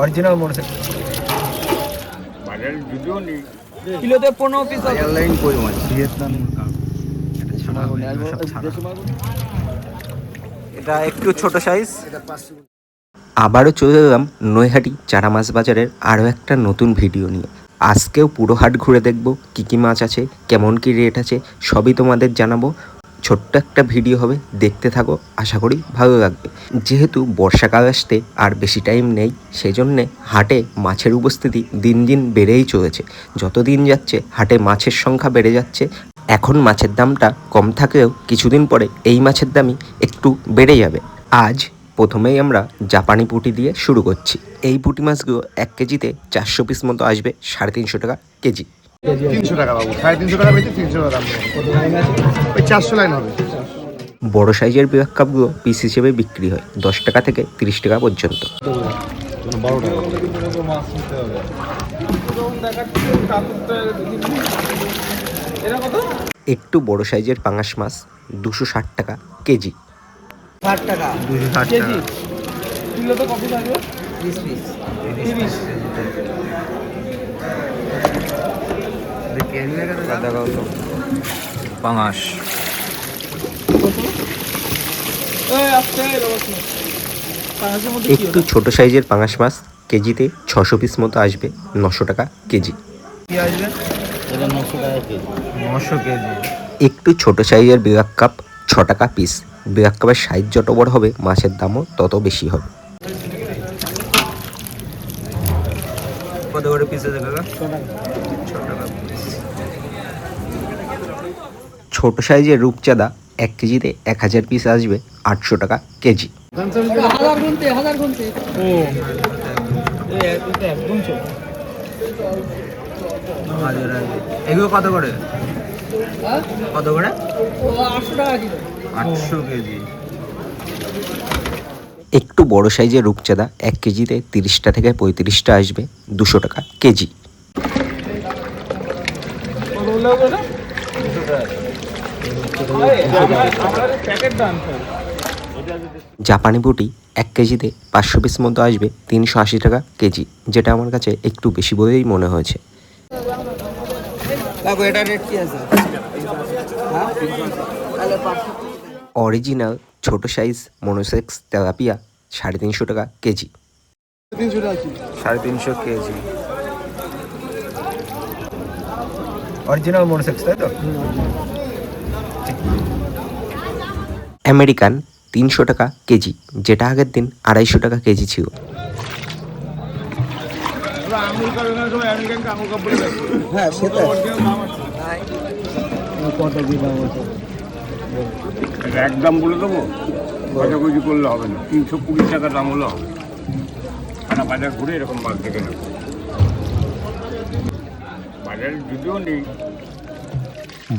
Original motorcycle বাজারে যদিও নেই। কিলোতে 15 পিস হবে। এয়ারলাইন কই মাছ ভিয়েতনাম এটা একটু ছোট সাইজ। আবারও চলে এলাম নৈহাটি চারা মাছ বাজারের আরও একটা নতুন ভিডিও নিয়ে। আজকেও পুরো হাট ঘুরে দেখব কী কী মাছ আছে, কেমন কী রেট আছে, সবই তোমাদের জানাবো। ছোট্ট একটা ভিডিও হবে, দেখতে থাকো, আশা করি ভালো লাগবে। যেহেতু বর্ষাকাল আসতে আর বেশি টাইম নেই, সেই জন্যে হাটে মাছের উপস্থিতি দিন দিন বেড়েই চলেছে। যত দিন যাচ্ছে হাটে মাছের সংখ্যা বেড়ে যাচ্ছে। এখন মাছের দামটা কম থাকলেও কিছুদিন পরে এই মাছের দামই একটু বেড়ে যাবে। আজ প্রথমেই আমরা জাপানি পুঁটি দিয়ে শুরু করছি। এই পুঁটি মাছগুলো 1 কেজিতে 400 পিস মতো আসবে, 350 টাকা কেজি। 300 টাকা বাবু, 350 টাকা বেশি, 300 টাকা দাম। ওই 400 লাইন হবে। বড় সাইজের ব্ল্যাক কাপগুলো পিস হিসেবে বিক্রি হয় 10 টাকা থেকে 30 টাকা পর্যন্ত। একটু বড় সাইজের পাঙাশ মাছ 260 টাকা কেজি। 60 টাকা 260 কেজি। টাকা কিলোতে কত থাকবে? 30 পিস। 30। পাঙাশ একটু ছোট সাইজের পাঙাশ মাছ কেজিতে 600 পিস মতো আসবে, 900 টাকা কেজি। কি আসবে? এটা 900 টাকা কেজি। 900 কেজি। একটু ছোট সাইজের ব্ল্যাক কাপ 6 টাকা পিস। ব্ল্যাক কাপের সাইজ যত বড় হবে মাছের দামও তত বেশি হবে। কত করে পিস আছে কাকা? 6 টাকা। 6 টাকা পিস। ছোট সাইজের রূপচাঁদা 1 কেজিতে 1000 পিস আসবে, 800 টাকা কেজি। হাজার গুনতে। ও এটা একদম ছোট। এগুলো কত করে? হ্যাঁ? কত করে? ও 800 টাকা কিলো। 800 কেজি। একটু বড় সাইজের রূপচাঁদা 1 কেজিতে 30টা থেকে 35টা আসবে, 200 টাকা কেজি। কত লাগবে না? 200 টাকা। আমরা প্যাকেট দাম স্যার। জাপানি পুঁটি 1 কেজিতে 500 পিস মতো আসবে, 380 টাকা কেজি, যেটা আমার কাছে একটু বেশি বলেই মনে হয়েছে। দেখো এটা রেট কি আছে? হ্যাঁ? তাহলে 500। অরিজিনাল ছোট সাইজ মনোসেক্স তেলাপিয়া 350 টাকা কেজি। 350 কেজি। অরিজিনাল মোটরসাইকেল তাই তো? আমেরিকান 300 টাকা কেজি, যেটা আগের দিন 250 টাকা কেজি ছিল। হ্যাঁ সেটা কত কি দাম আছে? একদম বলে দেবো, ভাজাভুজি করলে হবে না। 320 টাকা দাম হলো হবে। সারা বাজার ঘুরে এরকম মাছ দেখে নেব। বাজারে যদিও নেই।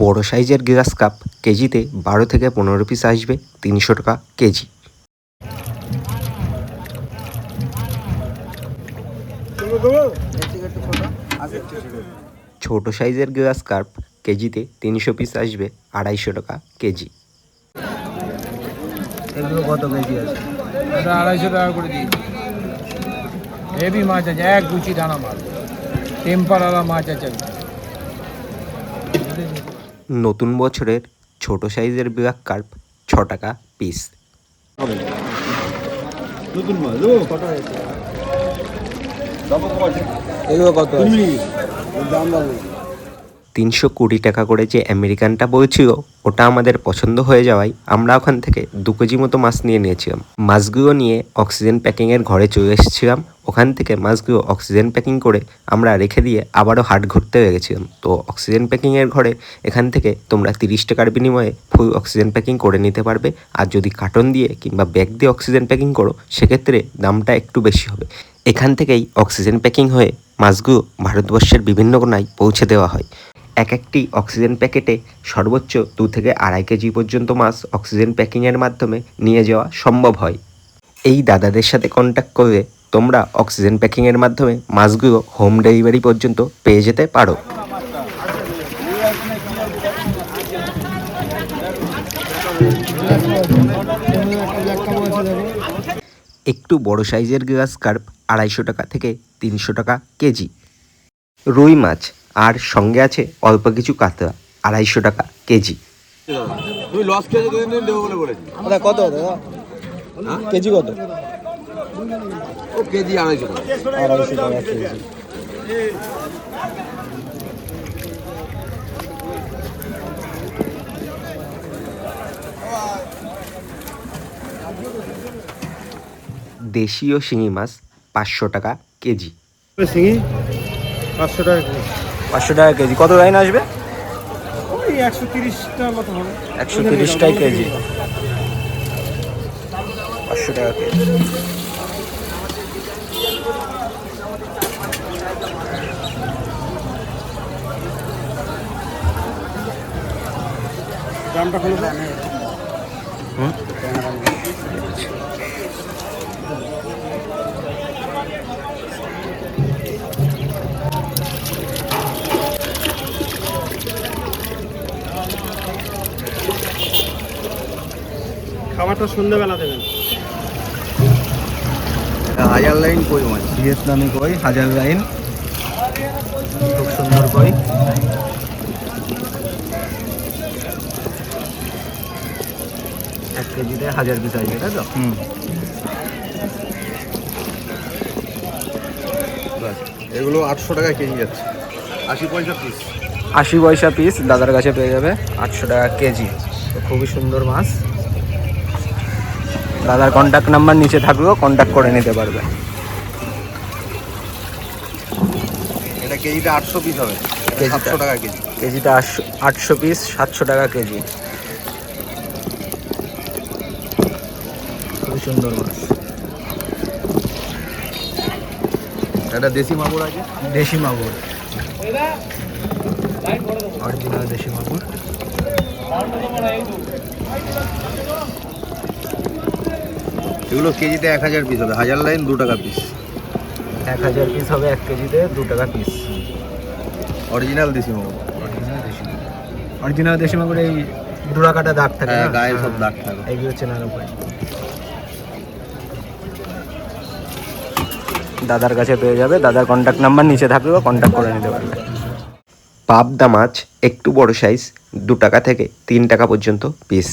বড় সাইজের গ্লাস কাপ কেজিতে 12 থেকে 15 পিস আসবে, 300 টাকা কেজি। ছোট সাইজের গ্লাস কাপ কেজিতে 300 পিস আসবে, 250 টাকা কেজি। এগুলো কত কেজি আছে? এটা 250 টাকা করে দিই। হেভি মাছ আছে, এক গুচি দানা মাছ, টেম্পারালা মাছ আছে। নতুন বছরের ছোট সাইজের ব্ল্যাক কার্প 6 টাকা পিস। নতুন মাছ কত হয়েছে? এগুলো কত? দাম দাম 320 টাকা করে যে আমেরিকানটা বলছিল, ওটা আমাদের পছন্দ হয়ে যাওয়ায় আমরা ওখান থেকে 2 কেজি মতো মাছ নিয়েছিলাম। মাছগুলো নিয়ে অক্সিজেন প্যাকিংয়ের ঘরে চলে এসেছিলাম। ওখান থেকে মাছগুলো অক্সিজেন প্যাকিং করে আমরা রেখে দিয়ে আবারও হাট ঘুরতে গেছিলাম। তো অক্সিজেন প্যাকিংয়ের ঘরে এখান থেকে তোমরা 30 টাকার বিনিময়ে ফুল অক্সিজেন প্যাকিং করে নিতে পারবে। আর যদি কার্টন দিয়ে কিংবা ব্যাগ দিয়ে অক্সিজেন প্যাকিং করো, সেক্ষেত্রে দামটা একটু বেশি হবে। এখান থেকেই অক্সিজেন প্যাকিং হয়ে মাছগুলো ভারতবর্ষের বিভিন্ন কোণায় পৌঁছে দেওয়া হয়। একটি অক্সিজেন প্যাকেটে সর্বোচ্চ 2 থেকে 2.5 কেজি পর্যন্ত মাছ অক্সিজেন প্যাকিংয়ের মাধ্যমে নিয়ে যাওয়া সম্ভব হয়। এই দাদাদের সাথে কন্ট্যাক্ট করে তোমরা অক্সিজেন প্যাকিংয়ের মাধ্যমে মাছগুলো হোম ডেলিভারি পর্যন্ত পেয়ে যেতে পারো। একটু বড় সাইজের গ্রাস কার্প 250 টাকা থেকে 300 টাকা কেজি। রুই মাছ আর সঙ্গে আছে অল্প কিছু কাতলা 250 টাকা কেজি। তুই লস খেয়ে দুদিন দেবো বলে বলেছি। দাদা কত দাদা? কেজি কত? ও কেজি 250 টাকা। 250 টাকা কেজি। দেশীয় শিঙি মাছ 500 টাকা কেজি। শিঙি 500 টাকা কেজি। 500 টাকা কেজি। কত লাইন আসবে? ওই 130টা মতো হবে। 130 টাকা কেজি। 500 টাকা কেজি। দামটা হলো খাবারটা সন্ধ্যাবেলা দেবেন। হাজার লাইন কই মাছ, ভিয়েতনামি কই, হাজার লাইন, খুব সুন্দর কই। এক কেজিতে 1000 পিস আসবে, তাই তো? এগুলো 800 টাকা কেজি যাচ্ছে, 80 পয়সা পিস। 80 পয়সা পিস দাদার কাছে পেয়ে যাবে, 800 টাকা কেজি। তো খুবই সুন্দর মাছ। দাদার কন্ট্যাক্ট নাম্বার নিচে থাকলেও কন্ট্যাক্ট করে নিতে পারবে। এটা কেজিটা 800 পিস হবে, 700 টাকা কেজি। কেজিটা 800 পিস 700 টাকা কেজি। খুবই সুন্দর মাছ। এটা দেশি মাগুর আছে, দেশি মাগুর, অরিজিনাল দেশি মাগুর। এগুলো কেজিতে 1000 পিস হবে, হাজার লাইন 2 টাকা পিস। 1000 পিস হবে 1 কেজিতে 2 টাকা পিস। অরিজিনাল দেশি মাগুর, অরিজিনাল দেশি মাগুর। এই ডোরা কাটা দাগ থাকে, গায়ে সব দাগ থাকে, এইগুলো চেনার উপায়। দাদার কাছে পেয়ে যাবে, দাদার কন্ট্যাক্ট নাম্বার নিচে থাকলেও কন্ট্যাক্ট করে নিতে পারবে। পাবদা মাছ একটু বড় সাইজ 2 টাকা থেকে 3 টাকা পর্যন্ত পিস।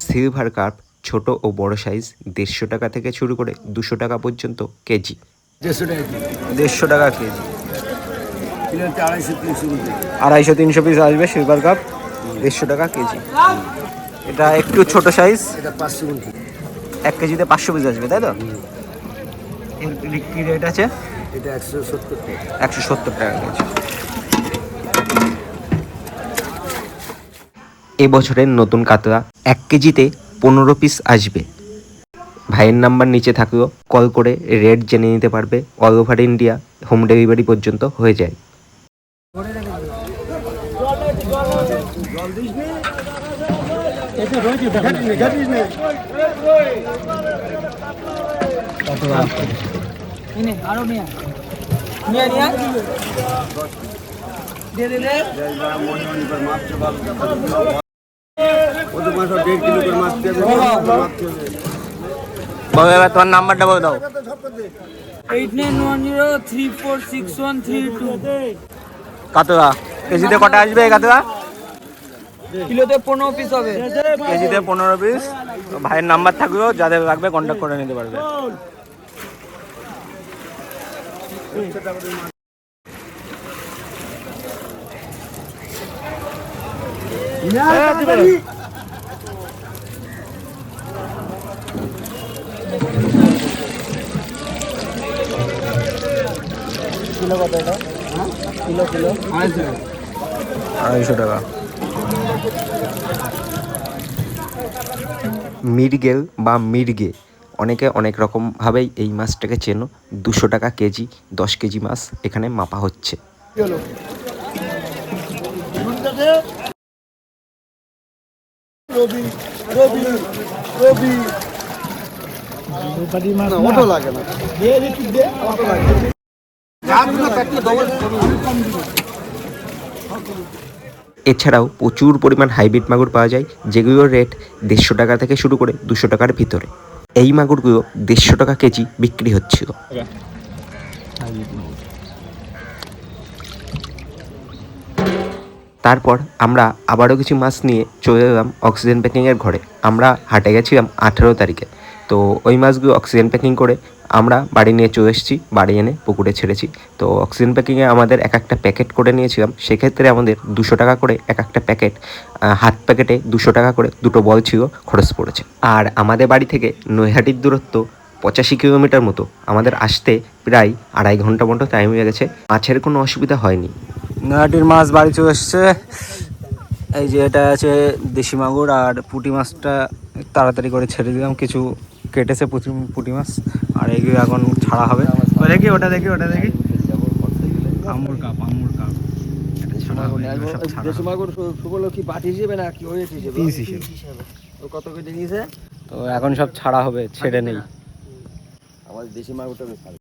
সিলভার কার্প ছোট ও বড় সাইজ 150 টাকা থেকে শুরু করে 200 টাকা পর্যন্ত কেজি। 150 টাকা কেজি। 250-300 পিস আসবে সিলভার কাপ, 150 টাকা কেজি। এটা একটু ছোট সাইজ, এটা 1 কেজিতে 500 পিস আসবে, তাই তো? এর কি রেট আছে? এটা 170 টাকা কেজি। এবছরের নতুন কাতলা 1 কেজিতে 15 পিস আসবে। ভাইয়ের নাম্বার নিচে থাকলেও কল করে রেট জেনে নিতে পারবে। All over India home delivery পর্যন্ত হয়ে যায়। তোমার নাম্বারটা বলে দাও। 8910346132। কাতলা কেজিতে কটা আসবে? এই কাতলা কিলোতে 15 পিস হবে। কেজিতে 15 পিস। ভাইয়ের নাম্বার থাকলেও যাদের লাগবে কন্ট্যাক্ট করে নিতে পারবে। কিলো কত এটা? কিলো 250 টাকা। মিরগেল বা মিরগে, অনেকে অনেক রকমভাবেই এই মাছটাকে চেনো। 200 টাকা কেজি, 10 কেজি মাছ এখানে মাপা হচ্ছে। অত লাগে না। এছাড়াও প্রচুর পরিমাণ হাইব্রিড মাগুর পাওয়া যায়, যেগুলোর রেট 150 টাকা থেকে শুরু করে 200 টাকার ভিতরে। এই মাগুরগুলো 150 টাকা কেজি বিক্রি হচ্ছিল। তারপর আমরা আবারও কিছু মাছ নিয়ে চলে এলাম অক্সিজেন প্যাকিংয়ের ঘরে। আমরা হাটে গেছিলাম 18 তারিখে, তো ওই মাছগুলো অক্সিজেন প্যাকিং করে আমরা বাড়ি নিয়ে চলে এসেছি, বাড়ি এনে পুকুরে ছেড়েছি। তো অক্সিজেন প্যাকিংয়ে আমাদের এক একটা প্যাকেট করে নিয়েছিলাম, সেক্ষেত্রে আমাদের 200 টাকা করে এক একটা প্যাকেট, হাত প্যাকেটে 200 টাকা করে দুটো বল ছিল, খরচ পড়েছে। আর আমাদের বাড়ি থেকে নৈহাটির দূরত্ব 85 কিলোমিটার মতো, আমাদের আসতে প্রায় 2.5 ঘন্টা মতো টাইম হয়ে গেছে। মাছের কোনো অসুবিধা হয়নি। নয়াটির মাছ বাড়ি চলে এসছে। এই যে এটা আছে দেশি মাগুর, আর পুঁটি মাছটা তাড়াতাড়ি করে ছেড়ে দিলাম, কিছু কেটেছে পুঁটি মাছ, আর এগুলো এখন ছাড়া হবে। দেখি ওটা দেখি আমুর কাপ দেশি মাগুর শুকলো কি বাটি হিসেবে না কি ওয়েট হিসেবে? পিস হিসেবে। তো কত কেজি নিয়েছে? তো এখন সব ছাড়া হবে, ছেড়ে নেই। আমাদের দেশি মাগুরটা বেশ ভালো।